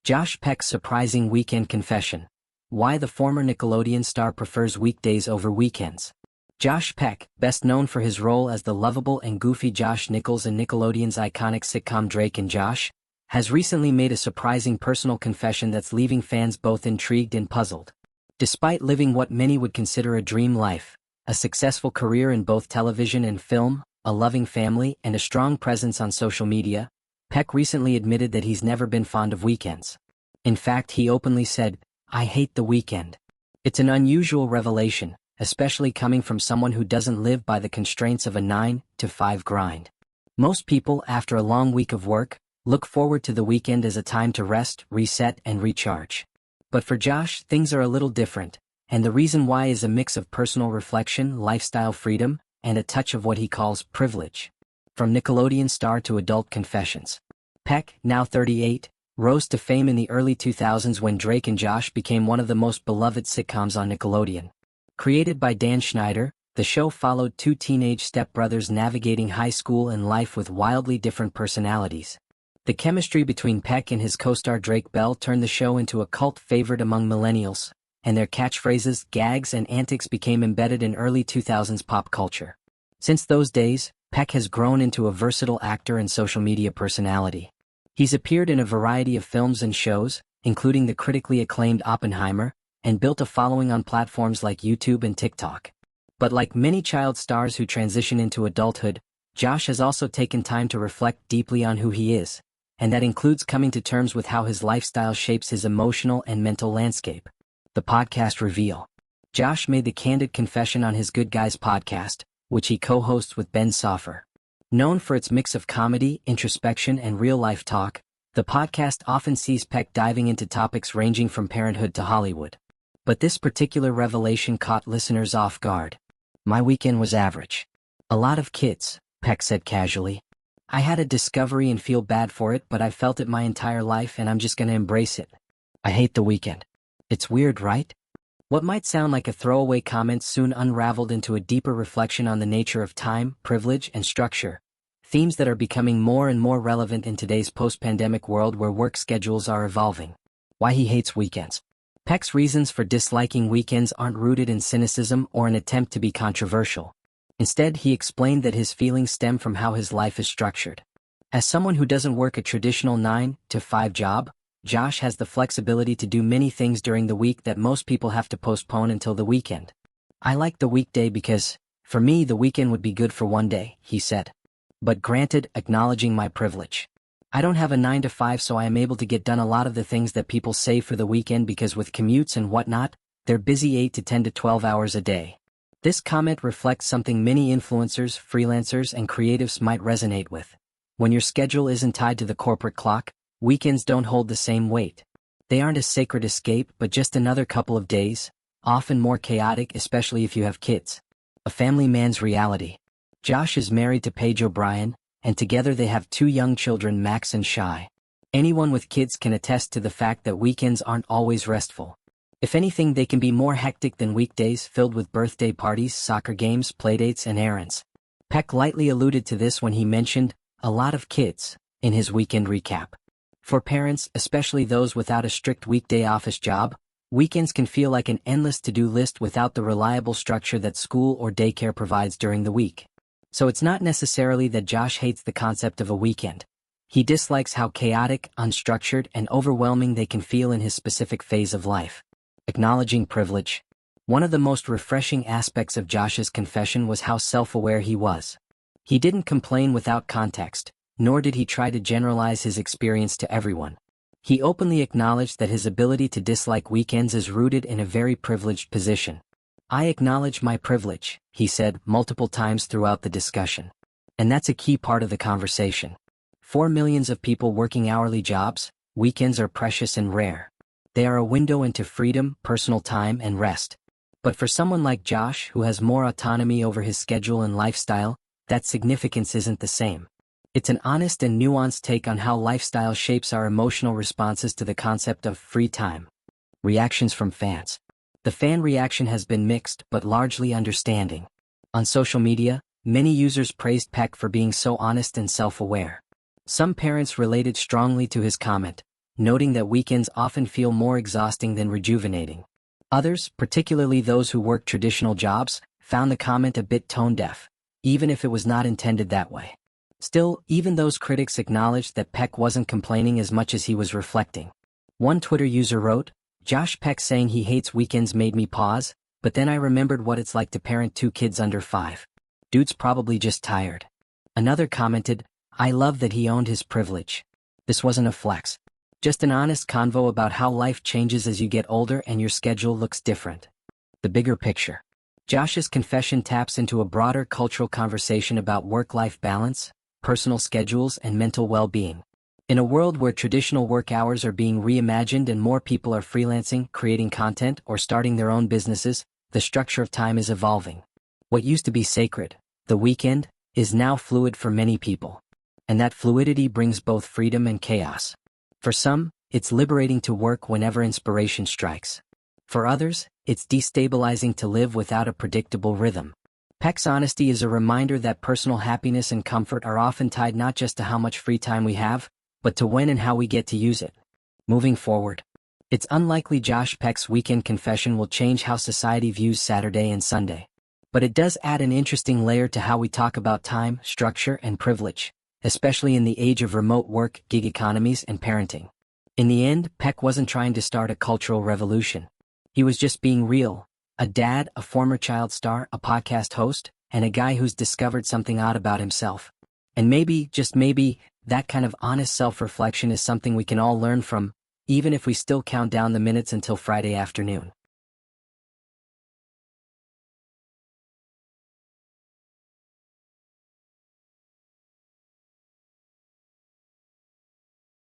Josh Peck's surprising weekend confession. Why the former Nickelodeon star prefers weekdays over weekends. Josh Peck, best known for his role as the lovable and goofy Josh Nichols in Nickelodeon's iconic sitcom Drake and Josh, has recently made a surprising personal confession that's leaving fans both intrigued and puzzled. Despite living what many would consider a dream life, a successful career in both television and film, a loving family, and a strong presence on social media, Peck recently admitted that he's never been fond of weekends. In fact, he openly said, "I hate the weekend." It's an unusual revelation, especially coming from someone who doesn't live by the constraints of a 9-to-5 grind. Most people, after a long week of work, look forward to the weekend as a time to rest, reset, and recharge. But for Josh, things are a little different, and the reason why is a mix of personal reflection, lifestyle freedom, and a touch of what he calls privilege. From Nickelodeon star to adult confessions. Peck, now 38, rose to fame in the early 2000s when Drake and Josh became one of the most beloved sitcoms on Nickelodeon. Created by Dan Schneider, the show followed two teenage stepbrothers navigating high school and life with wildly different personalities. The chemistry between Peck and his co-star Drake Bell turned the show into a cult favorite among millennials, and their catchphrases, gags, and antics became embedded in early 2000s pop culture. Since those days, Peck has grown into a versatile actor and social media personality. He's appeared in a variety of films and shows, including the critically acclaimed Oppenheimer, and built a following on platforms like YouTube and TikTok. But like many child stars who transition into adulthood, Josh has also taken time to reflect deeply on who he is, and that includes coming to terms with how his lifestyle shapes his emotional and mental landscape. The podcast reveal. Josh made the candid confession on his Good Guys podcast, which he co-hosts with Ben Soffer. Known for its mix of comedy, introspection, and real-life talk, the podcast often sees Peck diving into topics ranging from parenthood to Hollywood. But this particular revelation caught listeners off guard. "My weekend was average. A lot of kids," Peck said casually. "I had a discovery and feel bad for it, but I've felt it my entire life and I'm just gonna embrace it. I hate the weekend." It's weird, right? What might sound like a throwaway comment soon unraveled into a deeper reflection on the nature of time, privilege, and structure, themes that are becoming more and more relevant in today's post-pandemic world where work schedules are evolving. Why he hates weekends. Peck's reasons for disliking weekends aren't rooted in cynicism or an attempt to be controversial. Instead, he explained that his feelings stem from how his life is structured. As someone who doesn't work a traditional 9-to-5 job, Josh has the flexibility to do many things during the week that most people have to postpone until the weekend. "I like the weekday because, for me, the weekend would be good for one day," he said. "But granted, acknowledging my privilege. I don't have a 9-to-5, so I am able to get done a lot of the things that people save for the weekend because with commutes and whatnot, they're busy 8 to 10 to 12 hours a day." This comment reflects something many influencers, freelancers, and creatives might resonate with. When your schedule isn't tied to the corporate clock, weekends don't hold the same weight. They aren't a sacred escape, but just another couple of days, often more chaotic, especially if you have kids. A family man's reality. Josh is married to Paige O'Brien, and together they have two young children, Max and Shy. Anyone with kids can attest to the fact that weekends aren't always restful. If anything, they can be more hectic than weekdays, filled with birthday parties, soccer games, playdates, and errands. Peck lightly alluded to this when he mentioned "a lot of kids" in his weekend recap. For parents, especially those without a strict weekday office job, weekends can feel like an endless to-do list without the reliable structure that school or daycare provides during the week. So it's not necessarily that Josh hates the concept of a weekend. He dislikes how chaotic, unstructured, and overwhelming they can feel in his specific phase of life. Acknowledging privilege. One of the most refreshing aspects of Josh's confession was how self-aware he was. He didn't complain without context, nor did he try to generalize his experience to everyone. He openly acknowledged that his ability to dislike weekends is rooted in a very privileged position. "I acknowledge my privilege," he said multiple times throughout the discussion. And that's a key part of the conversation. For millions of people working hourly jobs, weekends are precious and rare. They are a window into freedom, personal time, and rest. But for someone like Josh, who has more autonomy over his schedule and lifestyle, that significance isn't the same. It's an honest and nuanced take on how lifestyle shapes our emotional responses to the concept of free time. Reactions from fans. The fan reaction has been mixed but largely understanding. On social media, many users praised Peck for being so honest and self-aware. Some parents related strongly to his comment, noting that weekends often feel more exhausting than rejuvenating. Others, particularly those who work traditional jobs, found the comment a bit tone-deaf, even if it was not intended that way. Still, even those critics acknowledged that Peck wasn't complaining as much as he was reflecting. One Twitter user wrote, "Josh Peck saying he hates weekends made me pause, but then I remembered what it's like to parent 2 kids under 5. Dude's probably just tired." Another commented, "I love that he owned his privilege. This wasn't a flex. Just an honest convo about how life changes as you get older and your schedule looks different." The bigger picture. Josh's confession taps into a broader cultural conversation about work-life balance, personal schedules, and mental well-being. In a world where traditional work hours are being reimagined and more people are freelancing, creating content, or starting their own businesses, the structure of time is evolving. What used to be sacred, the weekend, is now fluid for many people. And that fluidity brings both freedom and chaos. For some, it's liberating to work whenever inspiration strikes. For others, it's destabilizing to live without a predictable rhythm. Peck's honesty is a reminder that personal happiness and comfort are often tied not just to how much free time we have, but to when and how we get to use it. Moving forward, it's unlikely Josh Peck's weekend confession will change how society views Saturday and Sunday. But it does add an interesting layer to how we talk about time, structure, and privilege, especially in the age of remote work, gig economies, and parenting. In the end, Peck wasn't trying to start a cultural revolution. He was just being real. A dad, a former child star, a podcast host, and a guy who's discovered something odd about himself. And maybe, just maybe, that kind of honest self-reflection is something we can all learn from, even if we still count down the minutes until Friday afternoon.